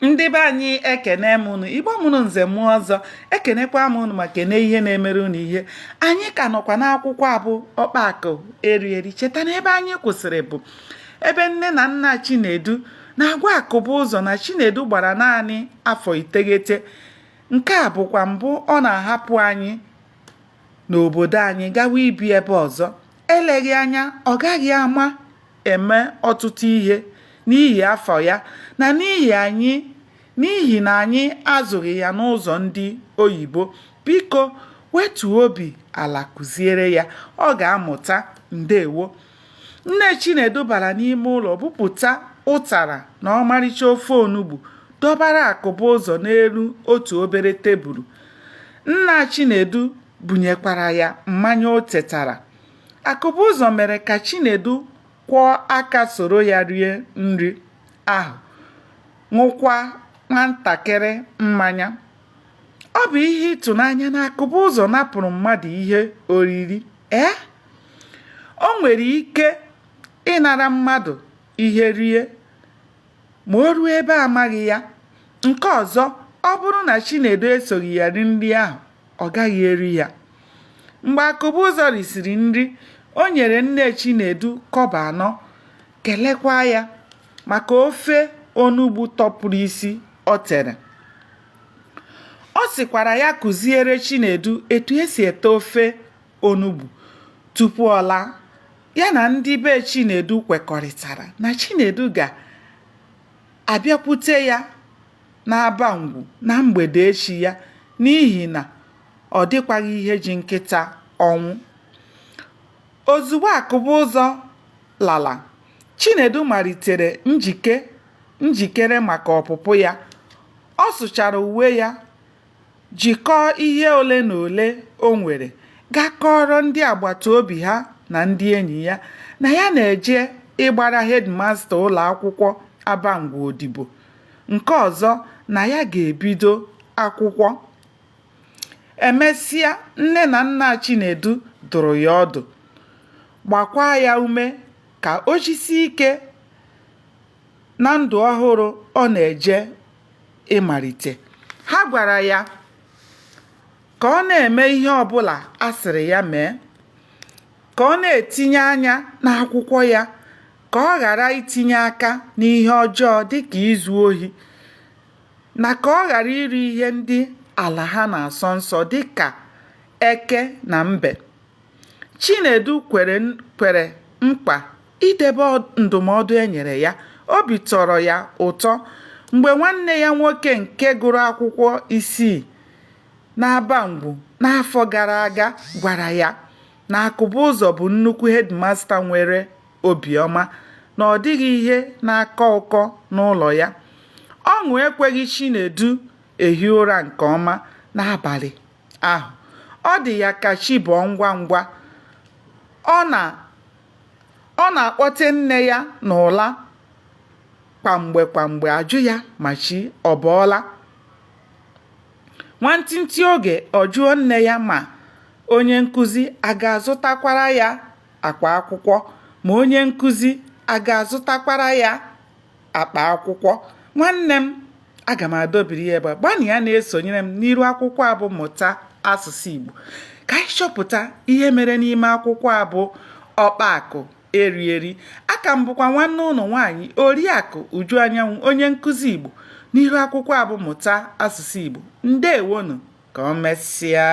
Ndị be anyị ekene m unu, igbo mụrụ nze mụọ ọzọ, ekenekwa m unu ma kene ihe na-emere unu ihe. Anyị ka nọkwa n'akwụkwọ abụ Ọkpakụ Erieri. Cheta na ebe anyị kwụsịrị bụ ebe nne na nna Chinedu na-agwa Akụbụzọ na Chinedu gbara naanị afọ 9. Nke a bụkwa mbụ ọ na-ahapụ anyị n'obodo anyị gawa ibi ebe ọzọ. Eleghị anya ọ gaghị ama eme ọtụtụ ihe n'ihi afọ ya na n'ihi na anyị azụghị ya n'ụzọ ndị oyibo. Biko wetuo obi ala kụziere ya, ọ ga-amụta. Ndewo. Nne Chinedu bara n'ime ụlọ bupụta ụtara na ọmarịcha ofe onugbu dọbara Akụbụzọ n'elu otu obere tebụl. Nna Chinedu bunyekwara ya mmanya o tetara. Akụbụzọ mere ka Chinedu kwọọ aka soro ya rie nri ahụ, ṅụkwa nwatakịrị mmanya. Ọ bụ ihe ịtụnanya na Akụbụzọ napụrụ mmadụ ihe oriri. O nwere ike ịnara mmadụ ihe rie ma o ruo ebe amaghị ya. Nke ọzọ, ọ bụrụ na Chinedu esoghị ya ri nri ahụ, ọ gaghị eri ya. Mgbe Akụbụzọ risiri nri, o nyere nne Chinedu kobo 4, kelekwa ya maka ofe onugbu tọpụrụ isi o tere. Ọ sịkwara ya kụziere Chinedu etu esi ete ofe onugbu tupu ọ laa. Ya na ndị be Chinedu kwekọrịtara na Chinedu ga-abịakwute ya n'Aba Ngwu na mgbede echi ya, n'ihi na ọ dịkwaghị ihe ji nkịta ọnwụ. Ozugbo Akụbụzọ lara, Chinedu malitere njikere maka ọpụpụ ya. Ọ sụchara uwe ya, jikọọ ihe ole na ole o nwere, gaa kọọrọ ndị agbata obi ha na ndị enyi ya na ya na-eje ịgbara hedmasta ụlọ akwụkwọ Aba Ngwu odibo. Nke ọzọ, na ya ga-ebido akwụkwọ. Emesịa, nne na nna Chinedu dụrụ ya ọdụ, gbakwa ya ume ka o jisie ike na ndụ ọhụrụ ọ na-eje ịmalite. Ha gwara ya ka ọ na-eme ihe ọbụla a sịrị ya mee, ka ọ na-etinye anya n'akwụkwọ ya, ka ọ ghara itinye aka n'ihe ọjọọ dịka izu ohi, na ka ọ ghara iri ihe ndị ala ha na-asọ nsọ dịka eke na mbe. Chinedu kwere mkpa idebe ndụmọdụ e nyere ya. Obi tọrọ ya ụtọ mgbe nwanne ya nwoke nke gụrụ akwụkwọ 6 n'Aba Ngwu n'afọ gara aga gwara ya na Akụbụzọ bụ nnukwu hedmasta nwere obiọma na ọ dịghị ihe na-akọ ụkọ n'ụlọ ya. Ọṅụ ekweghị Chinedu ehi ụra nke ọma n'abalị ahụ. Ọ dị ya ka chi bọọ ngwa ngwa. Ọ na-akpọte nne ya n'ụla kwamgbe ajụ ya ma chi ọ bọọla. Nwantịntị oge ọ jụọ nne ya ma onye nkụzi a ga-azụtakwara ya akpa akwụkwọ, ma onye nkụzi a ga-azụtakwara ya akpa akwụkwọ. Nwanne m, aga m adọbiri ya ebe a. Gbanịa na-esonyere m n'iru akwụkwọ abụ Mụta Asụsụ Igbo ka anyị chọpụta ihe mere n'ime akwụkwọ abụ Ọkpakụ Erieri. Aka m bụkwa nwanne ụlọ nwaanyị Oriakụ Uju Anyanwụ, onye nkụzi Igbo n'iru akwụkwọ abụ Mụta Asụsụ Igbo. Ndewonu, ka o mesịa.